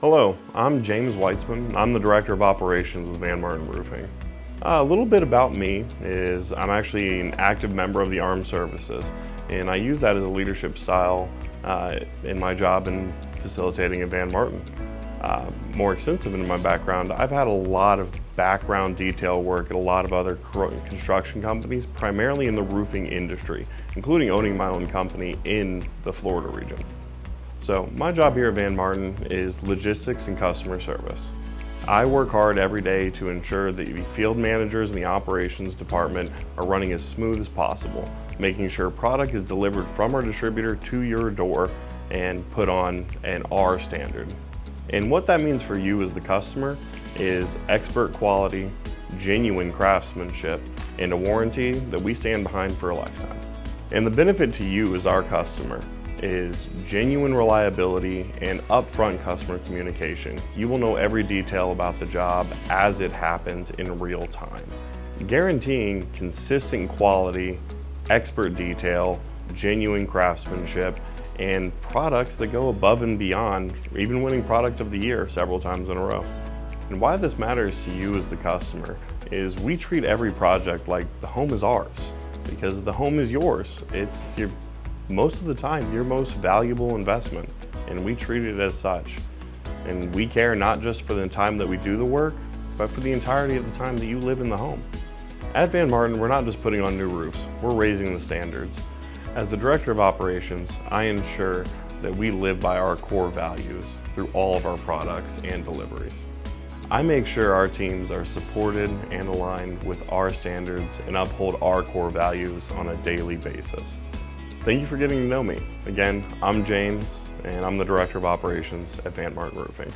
Hello, I'm James Weitzman. I'm the Director of Operations with Van Martin Roofing. A little bit about me is I'm actually an active member of the Armed Services, and I use that as a leadership style in my job in facilitating at Van Martin. More extensive in my background, I've had a lot of background detail work at a lot of other construction companies, primarily in the roofing industry, including owning my own company in the Florida region. So my job here at Van Martin is logistics and customer service. I work hard every day to ensure that the field managers and the operations department are running as smooth as possible, making sure product is delivered from our distributor to your door and put on an R standard. And what that means for you as the customer is expert quality, genuine craftsmanship, and a warranty that we stand behind for a lifetime. And the benefit to you as our customer is genuine reliability and upfront customer communication. You will know every detail about the job as it happens in real time, guaranteeing consistent quality, expert detail, genuine craftsmanship, and products that go above and beyond, even winning Product of the Year several times in a row. And why this matters to you as the customer is we treat every project like the home is ours, because the home is yours. It's most of the time your most valuable investment, and we treat it as such. And we care not just for the time that we do the work, but for the entirety of the time that you live in the home. At Van Martin, we're not just putting on new roofs, we're raising the standards. As the Director of Operations, I ensure that we live by our core values through all of our products and deliveries. I make sure our teams are supported and aligned with our standards and uphold our core values on a daily basis. Thank you for getting to know me. Again, I'm James, and I'm the Director of Operations at Van Martin Roofing.